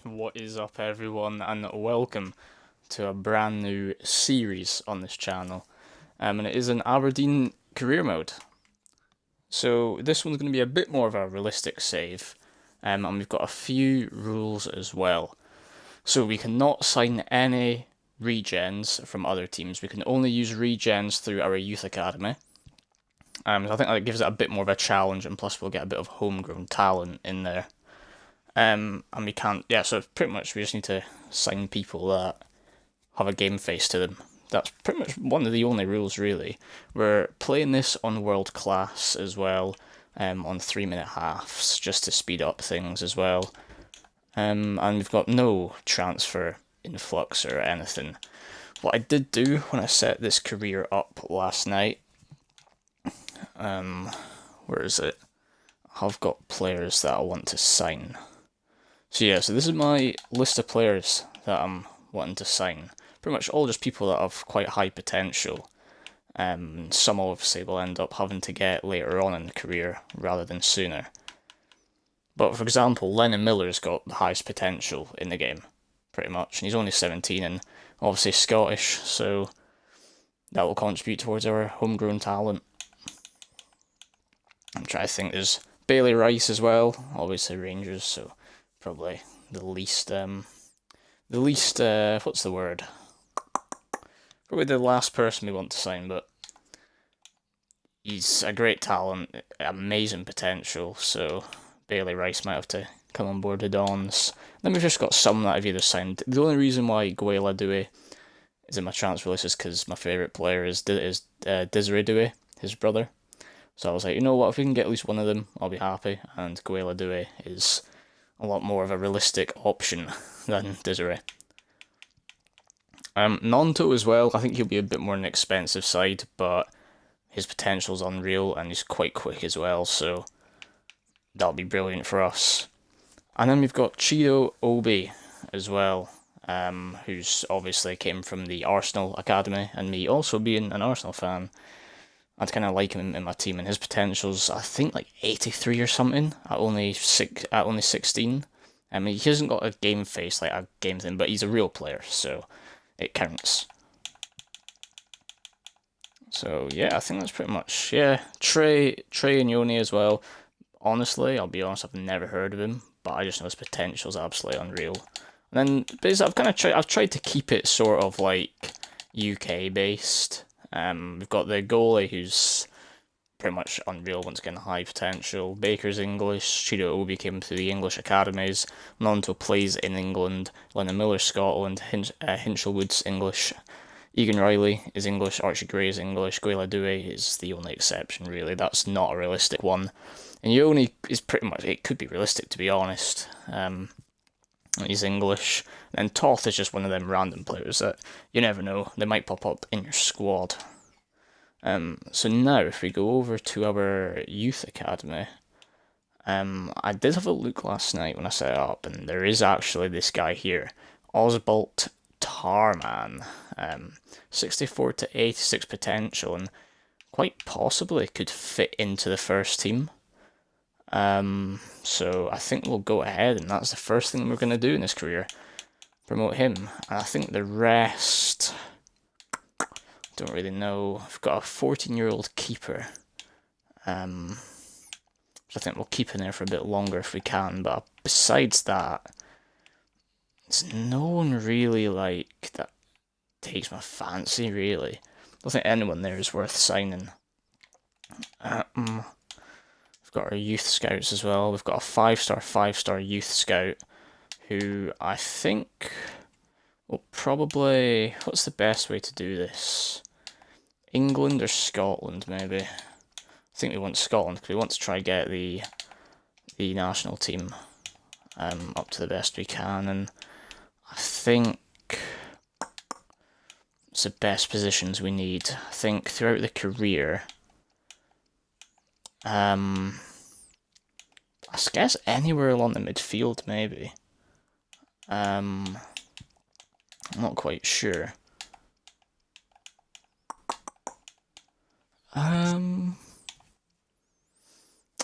What is up, everyone, and welcome to a brand new series on this channel. And it is an Aberdeen career mode. So this one's going to be a bit more of a realistic save, and we've got a few rules as well. So we cannot sign any regens from other teams. We can only use regens through our youth academy. So I think that gives it a bit more of a challenge, and plus we'll get a bit of homegrown talent in there. And we can't, yeah, so pretty much we just need to sign people that have a game face to them. That's pretty much one of the only rules, really. We're playing this on world class as well, on 3-minute halves, just to speed up things as well. And we've got no transfer influx or anything. What I did do when I set this career up last night, where is it? I've got players that I want to sign. So yeah, so this is my list of players that I'm wanting to sign. Pretty much all just people that have quite high potential. Some obviously will end up having to get later on in the career rather than sooner. But for example, Lennon Miller's got the highest potential in the game, pretty much. And he's only 17 and obviously Scottish, so that will contribute towards our homegrown talent. I'm trying to think, there's Bailey Rice as well, obviously Rangers, so probably the least, what's the word? Probably the last person we want to sign, but he's a great talent, amazing potential, so Bailey Rice might have to come on board the Dons. Then we've just got some that I've either signed. The only reason why Guela Dewey is in my transfer list is because my favourite player is Desiree Dewey, his brother. So I was like, you know what, if we can get at least one of them, I'll be happy, and Guela Dewey is a lot more of a realistic option than Desiree. Nonto as well, I think he'll be a bit more on the expensive side, but his potential's unreal and he's quite quick as well, so that'll be brilliant for us. And then we've got Chido Obi as well, who's obviously came from the Arsenal Academy, and me also being an Arsenal fan, I'd kind of like him in my team, and his potential's, I think, like 83 or something at only 16. I mean, he hasn't got a game face, like a game thing, but he's a real player, so it counts. So yeah, I think that's pretty much, yeah. Trey and Yoni as well. Honestly, I'll be honest, I've never heard of him, but I just know his potential's absolutely unreal. And then basically, I've tried to keep it sort of like UK based. We've got the goalie who's pretty much unreal, once again, high potential. Baker's English, Chido Obi came through the English academies, Nonto plays in England, Lennon Miller Scotland, Hinchelwood's English, Egan Riley is English, Archie Gray is English, Guela Dewey is the only exception, really. That's not a realistic one. And Yoni is pretty much, it could be realistic, to be honest. He's English. And Toth is just one of them random players that you never know, they might pop up in your squad. So now, if we go over to our youth academy, I did have a look last night when I set it up, and there is actually this guy here, Osbolt Tarman, 64 to 86 potential, and quite possibly could fit into the first team. So I think we'll go ahead, and that's the first thing we're going to do in this career, promote him. And I think the rest, don't really know. I've got a 14-year-old keeper, which I think we'll keep in there for a bit longer if we can, but besides that, there's no one really like that takes my fancy, really. I don't think anyone there is worth signing. We've got our youth scouts as well. We've got a 5-star youth scout who I think will probably, what's the best way to do this? England or Scotland, maybe. I think we want Scotland because we want to try and get the national team up to the best we can, and I think it's the best positions we need. I think throughout the career, I guess anywhere along the midfield, maybe. I'm not quite sure. I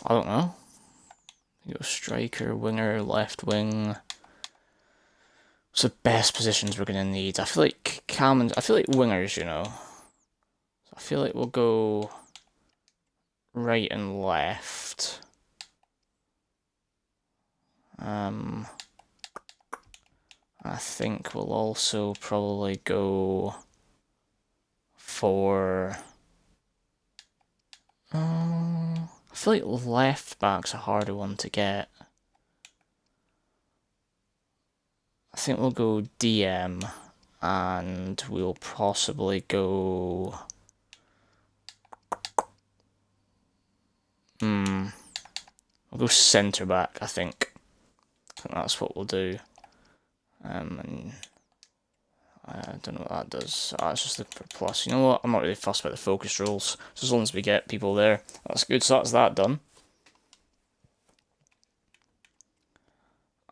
don't know. You go striker, winger, left wing. What's the best positions we're gonna need? I feel like I feel like wingers, you know. So I feel like we'll go right and left. I think we'll also probably go for... I feel like left back's a harder one to get. I think we'll go DM, and we'll possibly go... we'll go centre back, I think. I think that's what we'll do. And I don't know what that does. It's just looking for plus. You know what? I'm not really fussed about the focus rules. So as long as we get people there, that's good. So that's that done.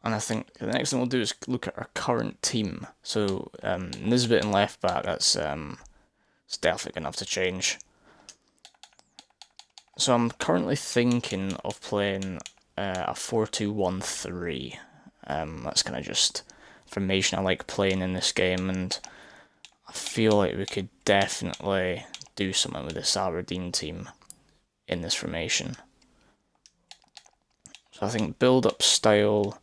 And I think the next thing we'll do is look at our current team. So Nisbet in left back, that's it's definitely going to have to change. So I'm currently thinking of playing a 4-2-1-3. That's kind of just formation I like playing in this game, and I feel like we could definitely do something with this Aberdeen team in this formation. So I think build-up style,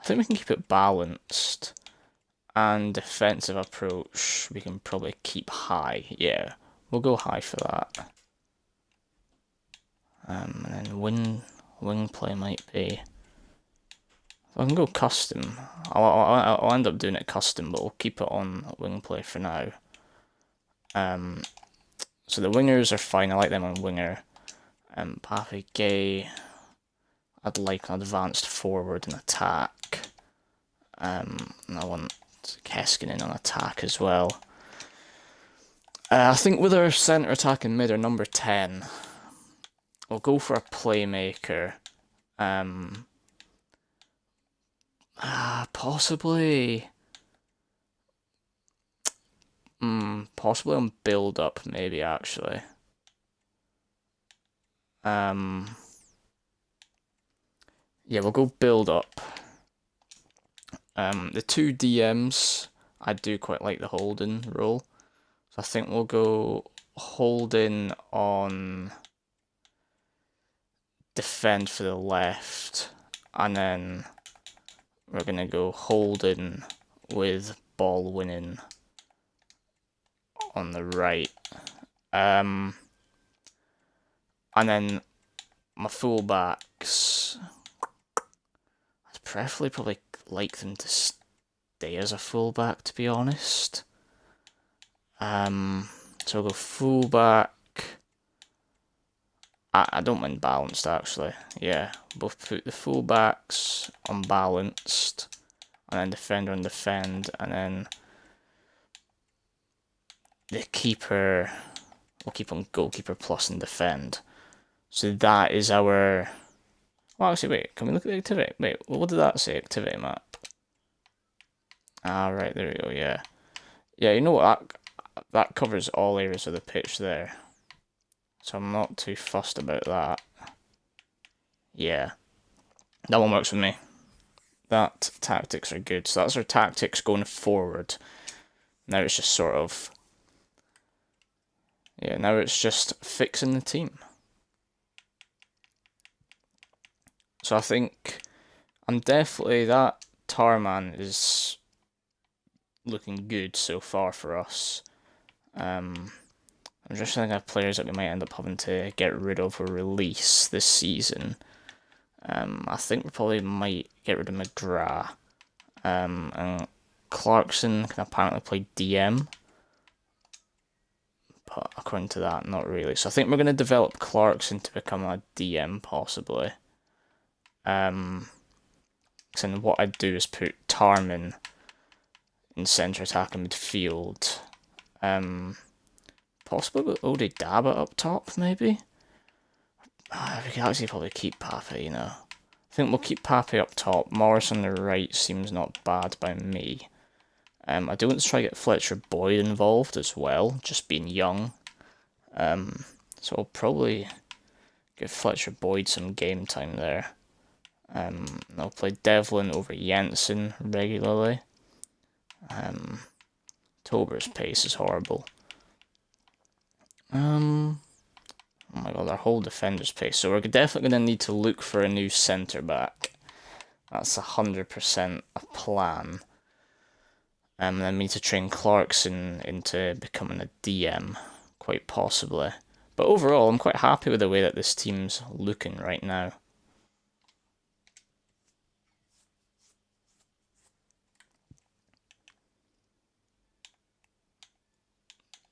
I think we can keep it balanced, and defensive approach we can probably keep high. Yeah, we'll go high for that. And then wing play might be... I can go custom. I'll end up doing it custom, but we'll keep it on wing play for now. So the wingers are fine. I like them on winger. Pape Gay, I'd like an advanced forward and attack. And I want Keskinen on attack as well. I think with our centre attack and mid, our number 10, we'll go for a playmaker. Possibly on build up, maybe, actually. Yeah, we'll go build up. The two DMs, I do quite like the holding role. So I think we'll go holding on defend for the left, and then we're going to go holding with ball winning on the right. And then my fullbacks, I'd preferably probably like them to stay as a fullback, to be honest. So we'll go fullback. I don't mind balanced, actually. Yeah, both put the fullbacks on balanced, and then defender on defend, and then the keeper, we'll keep on goalkeeper plus and defend. So that is our... Well, actually, wait, can we look at the activity? Wait, what did that say, activity map? Ah, right, there we go, yeah. Yeah, you know what, that covers all areas of the pitch there. So I'm not too fussed about that. Yeah, that one works with me. That tactics are good. So that's our tactics going forward. Now it's just sort of... Yeah, now it's just fixing the team. So I think I'm definitely... That Tarman is looking good so far for us. I'm just thinking of players that we might end up having to get rid of or release this season. I think we probably might get rid of McGrath. And Clarkson can apparently play DM. But according to that, not really. So I think we're going to develop Clarkson to become a DM, possibly. And what I'd do is put Tarman in centre attack and midfield. Possibly with Ode Daba up top, maybe? We could actually probably keep Pape, you know. I think we'll keep Pape up top. Morris on the right seems not bad by me. I do want to try to get Fletcher Boyd involved as well, just being young. So I'll probably give Fletcher Boyd some game time there. I'll play Devlin over Jensen regularly. Tober's pace is horrible. Oh my god, our whole defender's pace. So we're definitely going to need to look for a new centre-back. That's 100% a plan. And then we need to train Clarkson into becoming a DM, quite possibly. But overall, I'm quite happy with the way that this team's looking right now.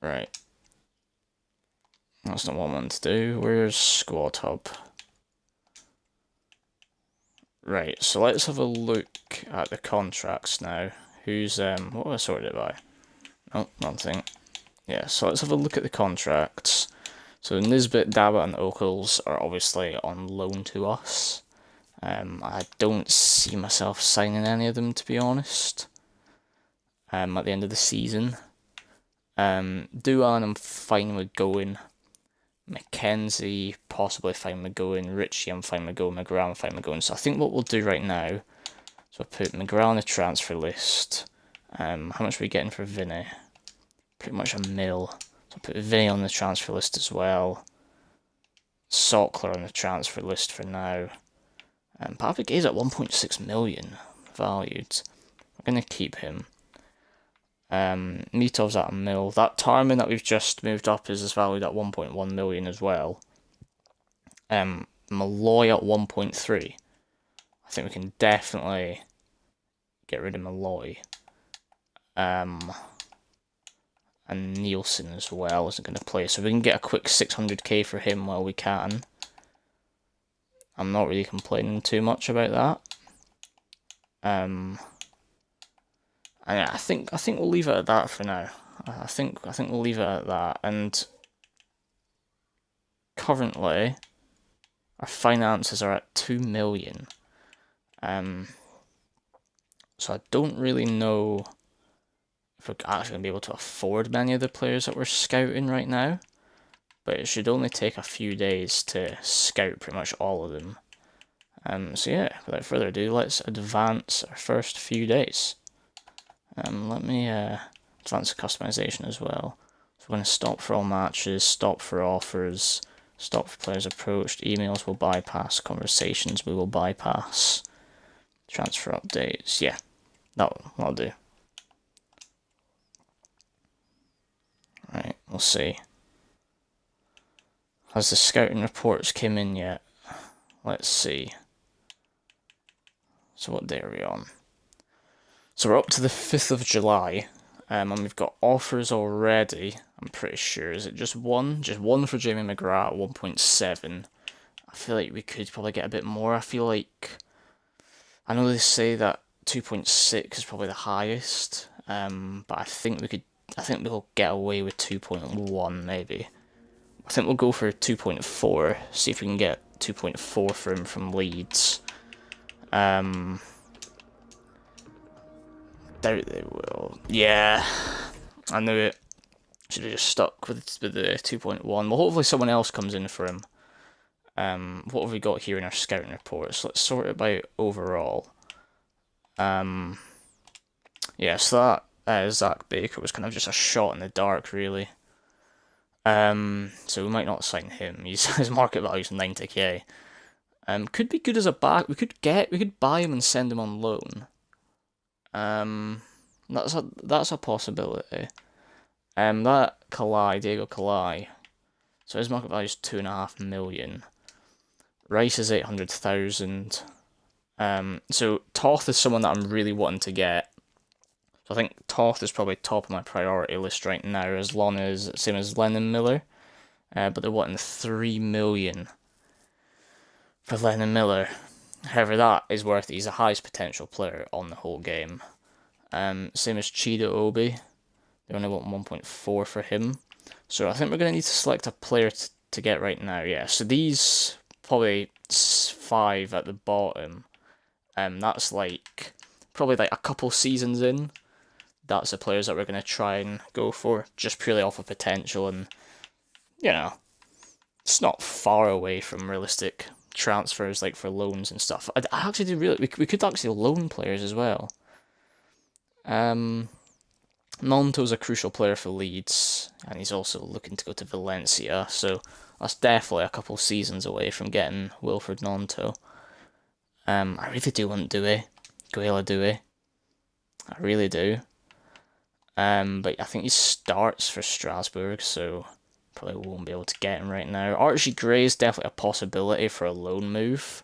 Right. That's not what I want to do. Where's Squad Hub? Right, so let's have a look at the contracts now. Who's, what have I sorted it by? Oh, wrong thing. Yeah, so let's have a look at the contracts. So Nisbet, Dabbit and Oakles are obviously on loan to us. I don't see myself signing any of them, to be honest, at the end of the season. Duan, I'm fine with going. Mackenzie, possibly fine with going. Richie, I'm fine with going. McGrath, I'm fine with going. So I think what we'll do right now, so I'll put McGrath on the transfer list. How much are we getting for Vinny? Pretty much $1 million. So I'll put Vinny on the transfer list as well. Sockler on the transfer list for now. Patrick Gay's at 1.6 million valued. We're going to keep him. Mitov's at $1 million. That Tarman that we've just moved up is valued at 1.1 million as well. Malloy at 1.3. I think we can definitely get rid of Malloy. And Nielsen as well isn't going to play, so we can get a quick 600k for him while we can. I'm not really complaining too much about that. And I think we'll leave it at that for now. I think we'll leave it at that. And currently, our finances are at 2 million. So I don't really know if we're actually going to be able to afford many of the players that we're scouting right now. But it should only take a few days to scout pretty much all of them. So yeah, without further ado, let's advance our first few days. Let me advance the customization as well. So we're going to stop for all matches, stop for offers, stop for players approached, emails will bypass, conversations we will bypass, transfer updates, yeah, that'll do. Right, we'll see. Has the scouting reports came in yet? Let's see. So what day are we on? So we're up to the 5th of July, and we've got offers already, I'm pretty sure. Is it just one? Just one for Jamie McGrath at 1.7. I feel like we could probably get a bit more. I feel like, I know they say that 2.6 is probably the highest, but I think we'll get away with 2.1 maybe. I think we'll go for 2.4, see if we can get 2.4 for him from Leeds. Doubt they will. Yeah, I knew it. Should have just stuck with the 2.1. Well, hopefully someone else comes in for him. What have we got here in our scouting reports? Let's sort it by overall. Yeah, so that Zach Baker was kind of just a shot in the dark, really. So we might not sign him. His market value is 90k. Could be good as a back. We could buy him and send him on loan. That's a possibility. That Diego Kalai. So his market value is 2.5 million. Rice is 800,000. So Toth is someone that I'm really wanting to get. So I think Toth is probably top of my priority list right now, as long as same as Lennon Miller. But they're wanting 3 million for Lennon Miller. However, that is worth it. He's the highest potential player on the whole game. Same as Chida Obi. They only want 1.4 for him. So I think we're going to need to select a player to get right now. Yeah, so these probably 5 at the bottom. That's like probably like a couple seasons in. That's the players that we're going to try and go for, just purely off of potential, and you know, it's not far away from realistic transfers like for loans and stuff. I actually do really we could actually loan players as well. Nonto's a crucial player for Leeds, and he's also looking to go to Valencia, so that's definitely a couple seasons away from getting Wilfred Nonto. I really do want Doué, Guela Doué. I really do. But I think he starts for Strasbourg, so probably won't be able to get him right now. Archie Gray is definitely a possibility for a loan move.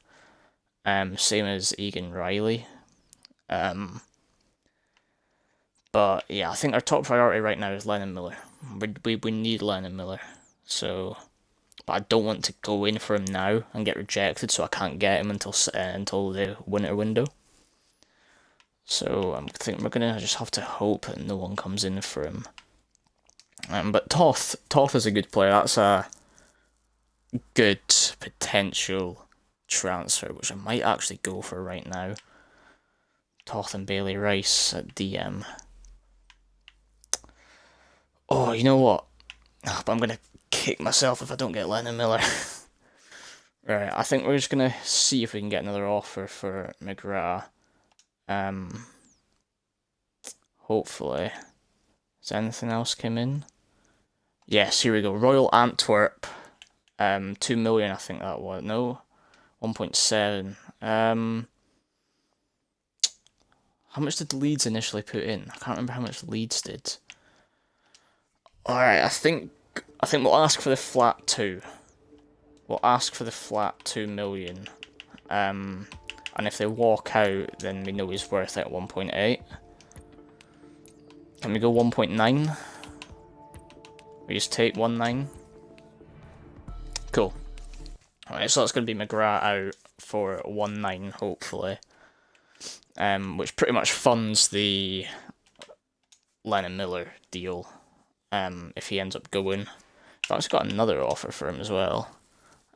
Same as Egan Riley. But yeah, I think our top priority right now is Lennon Miller. We need Lennon Miller. So, but I don't want to go in for him now and get rejected, so I can't get him until the winter window. So I think we're gonna just have to hope that no one comes in for him. But Toth is a good player. That's a good potential transfer, which I might actually go for right now. Toth and Bailey Rice at DM. Oh, you know what? Oh, but I'm gonna kick myself if I don't get Lennon Miller. Right, I think we're just gonna see if we can get another offer for McGrath. Hopefully. Has anything else come in? Yes, here we go. Royal Antwerp. 2 million, I think that was. No, 1.7. How much did Leeds initially put in? I can't remember how much Leeds did. Alright, I think we'll ask for the flat 2. We'll ask for the flat 2 million. And if they walk out, then we know he's worth it at 1.8. Can we go 1.9? We just take 1.9. Cool. Alright, so that's going to be McGrath out for 1.9, hopefully. Which pretty much funds the Lennon Miller deal. If he ends up going. I've actually got another offer for him as well.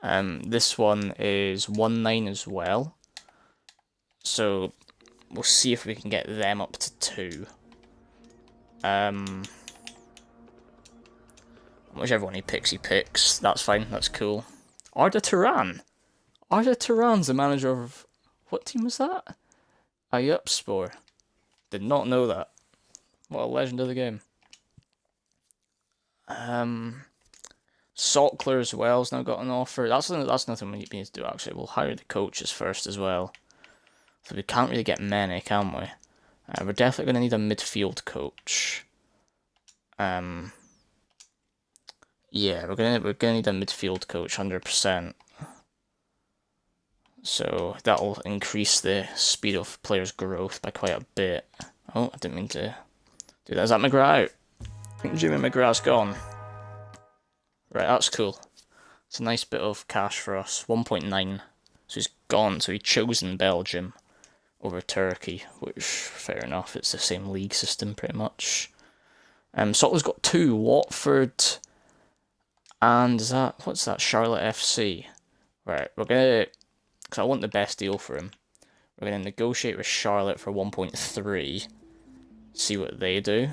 This one is 1.9 as well. So we'll see if we can get them up to 2. Whichever one he picks. That's fine, that's cool. Arda Turan. Arda Turan's the manager of... What team was that? Ayupspor. Did not know that. What a legend of the game. Sockler as well has now got an offer. That's nothing we need to do, actually. We'll hire the coaches first as well. So we can't really get many, can we? We're definitely going to need a midfield coach. Yeah, we're gonna need a midfield coach, 100%. So that'll increase the speed of players' growth by quite a bit. Oh, I didn't mean to do that. Is that McGrath out? I think Jimmy McGrath's gone. Right, that's cool. It's a nice bit of cash for us. 1.9. So he's gone. So he's chosen Belgium over Turkey, which, fair enough, it's the same league system pretty much. Sotler's got 2. Watford and what's that? Charlotte FC. Right, we're gonna, because I want the best deal for him. We're gonna negotiate with Charlotte for 1.3. See what they do.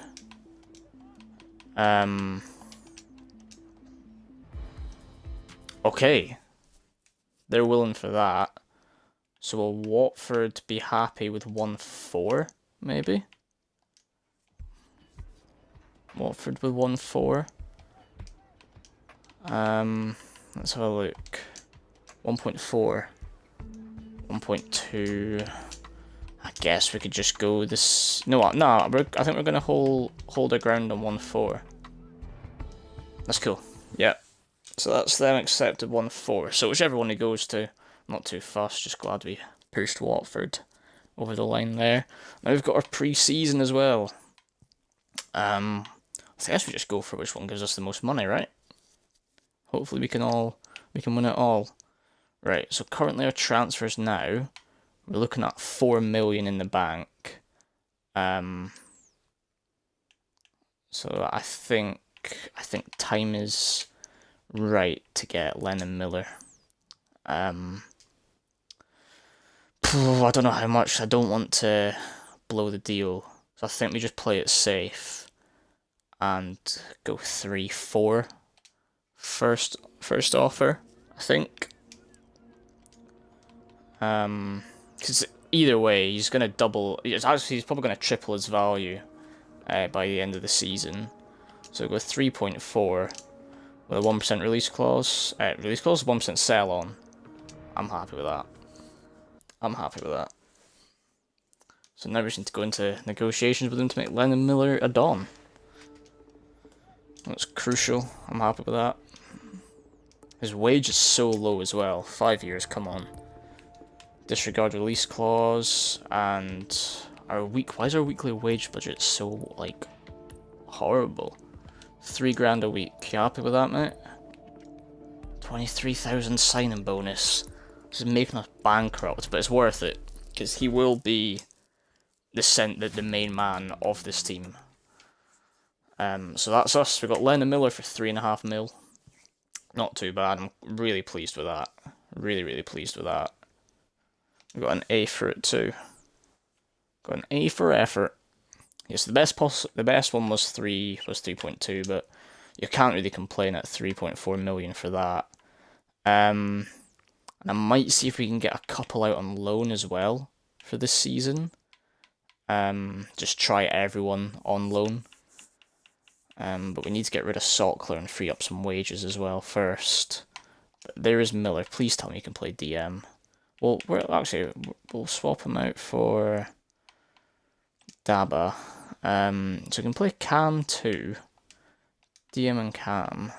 Okay. They're willing for that. So will Watford be happy with 1.4, maybe? Watford with 1.4. Let's have a look. 1.4. 1.2. I guess we could just go this... No, I think we're going to hold our ground on 1.4. That's cool. Yeah. So that's them accepted 1.4. So whichever one he goes to, not too fussed, just glad we pushed Watford over the line there. Now we've got our pre-season as well. I guess we just go for which one gives us the most money, right? Hopefully we can win it all. Right, so currently our transfers now, we're looking at 4 million in the bank. So I think time is right to get Lennon Miller. I don't know how much. I don't want to blow the deal, so I think we just play it safe and go 3-4 first offer, I think. Because either way, he's gonna double. He's probably gonna triple his value. by the end of the season. So we'll go 3.4 with a 1% release clause. Release clause, 1% sell on. I'm happy with that. I'm happy with that. So now we just need to go into negotiations with him to make Lennon Miller a Don. That's crucial. I'm happy with that. His wage is so low as well. 5 years, come on. Disregard release clause, and why is our weekly wage budget so, like, horrible? 3 grand a week. You happy with that, mate? 23,000 signing bonus. This is making us bankrupt, but it's worth it, because he will be the main man of this team. So that's us. We've got Lennon Miller for 3.5 mil. Not too bad. I'm really pleased with that. Really, really pleased with that. We've got an A for it too. Got an A for effort. Yes, the best one was 3.2, but you can't really complain at 3.4 million for that. And I might see if we can get a couple out on loan as well for this season. Just try everyone on loan. But we need to get rid of Sockler and free up some wages as well first. But there is Miller. Please tell me you can play DM. Well, we'll swap him out for Daba. So we can play Cam too. DM and Cam.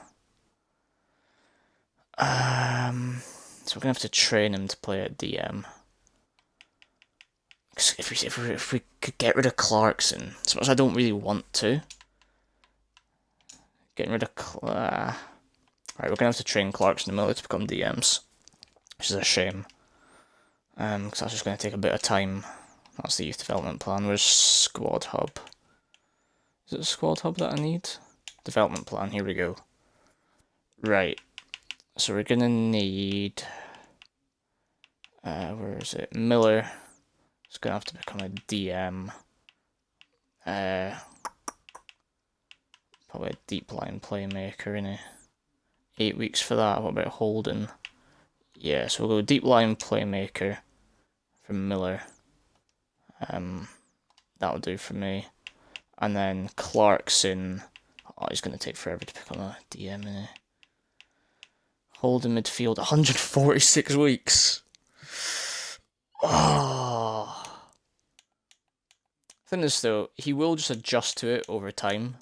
So we're gonna have to train him to play at DM. If we could get rid of Clarkson, as much as I don't really want to. Getting rid of Right, we're gonna have to train Clarkson and Miller to become DMs, which is a shame. Because that's just gonna take a bit of time. That's the youth development plan. Where's Squad Hub? Is it a Squad Hub that I need? Development plan, here we go. Right. So we're gonna need where is it? Miller is gonna have to become a DM. Probably a deep line playmaker, innit? 8 weeks for that. What about Holden? Yeah, so we'll go deep line playmaker from Miller. That'll do for me. And then Clarkson. Oh, he's going to take forever to become a DM, innit? Holden midfield, 146 weeks. Oh. The thing is, though, he will just adjust to it over time.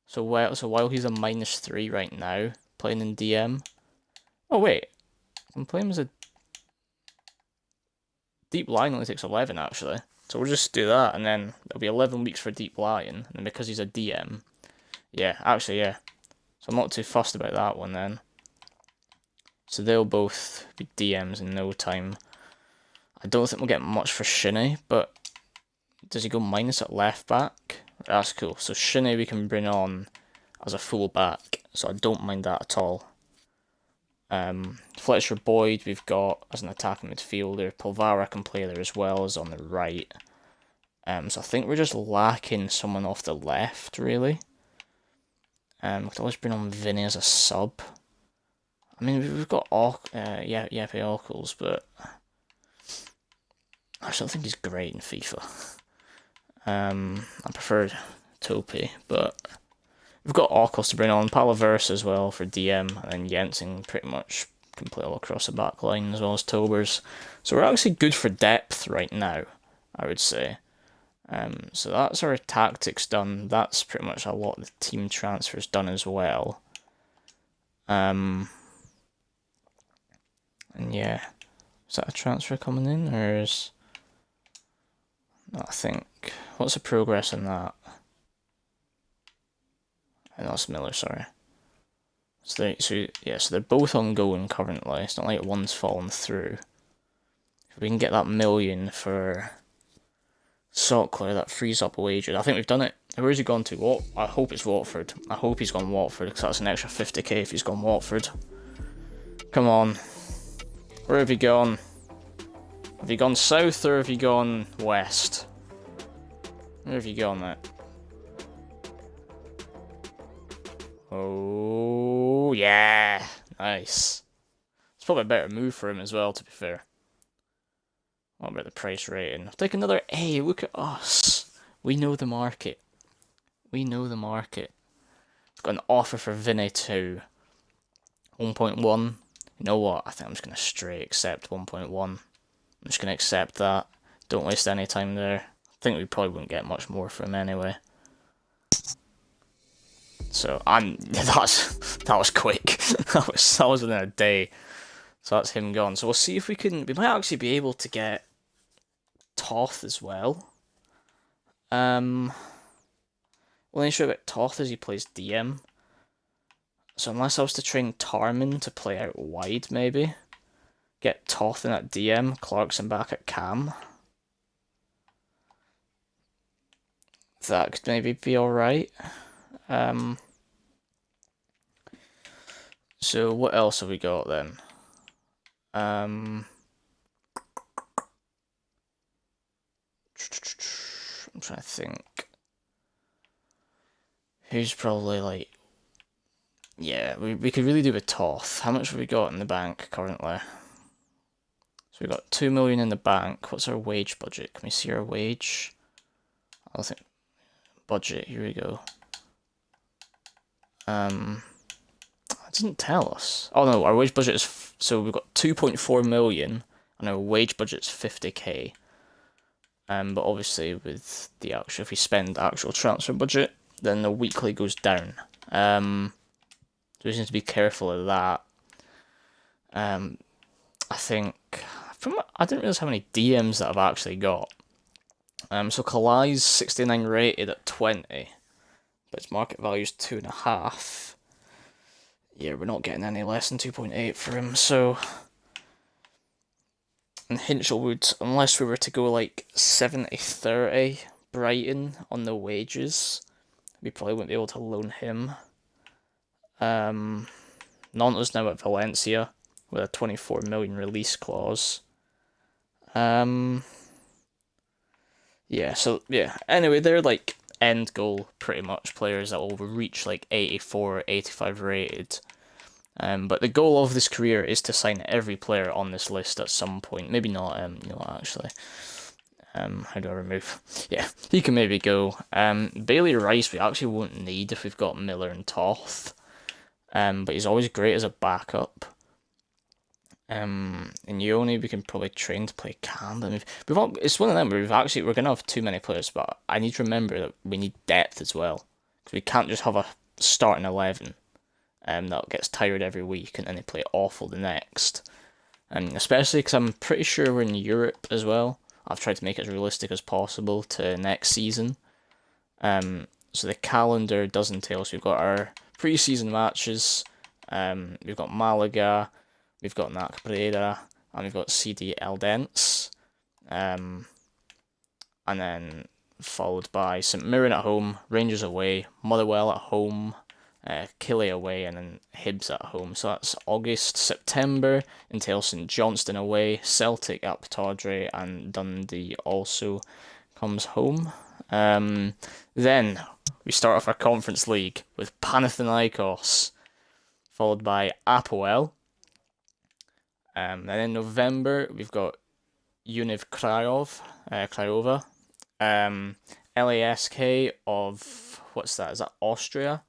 So while he's a -3 right now, playing in DM. Oh wait, I'm playing as a deep line only takes 11 actually. So we'll just do that, and then it'll be 11 weeks for deep line, and because he's a DM, yeah, actually yeah. So I'm not too fussed about that one then. So they'll both be DMs in no time. I don't think we'll get much for Shinny, but does he go minus at left back? That's cool. So Shinny we can bring on as a full back, so I don't mind that at all. Fletcher Boyd we've got as an attacking midfielder. Polvara can play there as well as on the right. So I think we're just lacking someone off the left, really. We could always bring on Vinny as a sub. I mean, we've got Jeppe Orkels, but I just don't think he's great in FIFA. I prefer Topi, but we've got Orkels to bring on, Palaverse as well for DM, and then Jensen pretty much can play all across the back line as well as Tobers. So we're actually good for depth right now, I would say. So that's our tactics done. That's pretty much a lot of the team transfers done as well. And yeah, is that a transfer coming in, or is... No, I think... What's the progress on that? And that's Miller, sorry. So they're both ongoing currently. It's not like one's fallen through. If we can get that million for Sockler, that frees up wages. I think we've done it. Where's he gone to? What? I hope it's Watford. I hope he's gone Watford, because that's an extra 50k if he's gone Watford. Come on. Where have you gone? Have you gone south or have you gone west? Where have you gone, mate? Oh, yeah. Nice. It's probably a better move for him as well, to be fair. What about the price rating? I'll take another A. Look at us. We know the market. We know the market. We've got an offer for Vinny to 1.1. You know what? I think I'm just going to straight accept 1.1. I'm just going to accept that. Don't waste any time there. I think we probably wouldn't get much more from him anyway. So that was quick. that was within a day. So that's him gone. So we'll see if we might actually be able to get Toth as well. Well, the issue about Toth is he plays DM. So unless I was to train Tarman to play out wide, maybe get Toth in at DM, Clarkson back at cam. That could maybe be alright. So what else have we got then? I'm trying to think. Who's probably like... Yeah, we could really do with Toth. How much have we got in the bank currently? So we got 2 million in the bank. What's our wage budget? Can we see our wage? I don't think... Budget, here we go. It didn't tell us. Oh no, our wage budget is... So we've got 2.4 million, and our wage budget's 50k. But obviously with the actual... If we spend actual transfer budget, then the weekly goes down. So we just need to be careful of that. I think... I didn't realise how many DMs that I've actually got. So Kalai's 69 rated at 20, but its market value is 2.5. Yeah, we're not getting any less than 2.8 for him, so... And Hinchelwood, unless we were to go like 70-30 Brighton on the wages, we probably wouldn't be able to loan him. Nanto's now at Valencia with a 24 million release clause. Yeah, so, yeah. Anyway, they're, like, end goal, pretty much, players that will reach, like, 84, 85 rated. But the goal of this career is to sign every player on this list at some point. Maybe not, you know, actually. How do I remove? Yeah, he can maybe go. Bailey Rice we actually won't need if we've got Miller and Toth. But he's always great as a backup. In Yoni, we can probably train to play cam. It's one of them where we're gonna have too many players, but I need to remember that we need depth as well, because we can't just have a starting 11, that gets tired every week and then they play awful the next. And especially because I'm pretty sure we're in Europe as well. I've tried to make it as realistic as possible to next season. So the calendar does entail. So we've got our pre-season matches. We've got Malaga. We've got NAC Breda, and we've got CD Eldense, and then followed by St Mirren at home, Rangers away, Motherwell at home, Killie away, and then Hibs at home. So that's August. September entails St Johnstone away, Celtic at Pittodrie, and Dundee also comes home. Then we start off our Conference League with Panathinaikos, followed by Apoel. Then in November, we've got Univ Craiova, LASK of, what's that, is that Austria,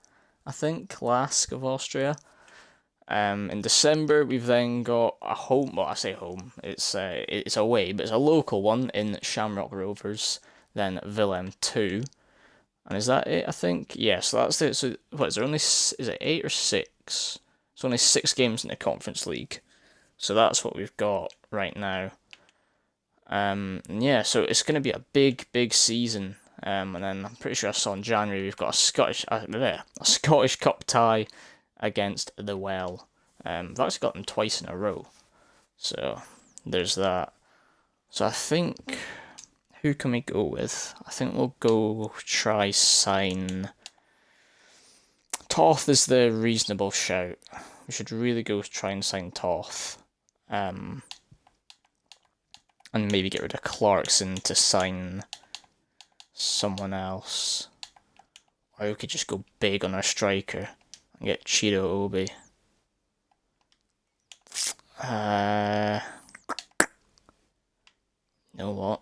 I think, Lask of Austria. In December, we've then got a home, well, I say home, it's away, but it's a local one in Shamrock Rovers, then Willem 2. And is that it, I think? Yeah, so that's it. So, what, is it 8 or 6? It's only 6 games in the Conference League. So that's what we've got right now. Yeah, so it's going to be a big season. And then I'm pretty sure I saw in January we've got a Scottish Cup tie against the Well. We've actually got them twice in a row. So there's that. So I think, who can we go with? I think we'll go try sign... Toth is the reasonable shout. We should really go try and sign Toth. And maybe get rid of Clarkson to sign someone else. Or we could just go big on our striker and get Chiro Obi. You know what?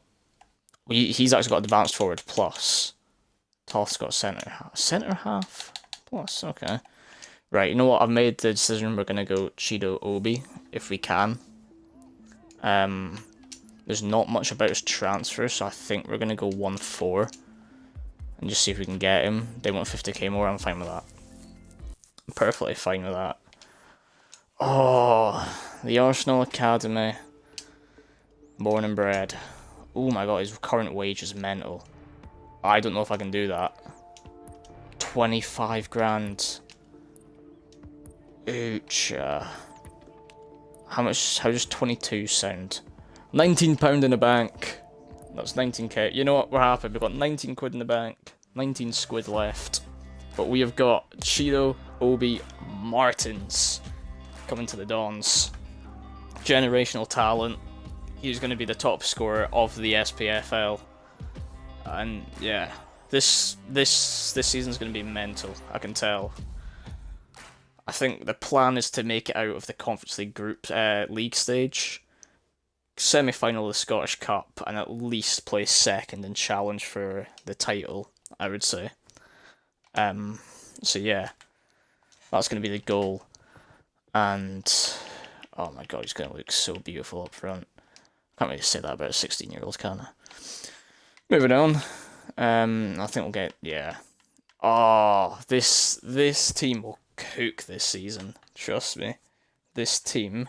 He's actually got advanced forward plus. Toth's got centre half plus. Okay. Right. You know what? I've made the decision. We're gonna go Cheeto Obi if we can. There's not much about his transfer, so I think we're gonna go 1-4 and just see if we can get him. They want 50k more. I'm fine with that. I'm perfectly fine with that. Oh, the Arsenal Academy. Born and bred. Oh my god, his current wage is mental. I don't know if I can do that. 25 grand. Ouch. How does 22 sound? £19 in the bank. That's 19k. You know what? We're happy. We've got 19 quid in the bank. 19 squid left. But we have got Cheeto Obi Martins coming to the Dons. Generational talent. He's going to be the top scorer of the SPFL. And yeah, this season's going to be mental. I can tell. I think the plan is to make it out of the Conference League group league stage, semi-final of the Scottish Cup, and at least play second and challenge for the title, I would say. So yeah, that's going to be the goal. And oh my god, he's going to look so beautiful up front. Can't really say that about a 16-year-old, can I? Moving on. I think we'll get, yeah. Oh, this team will cook this season. Trust me. This team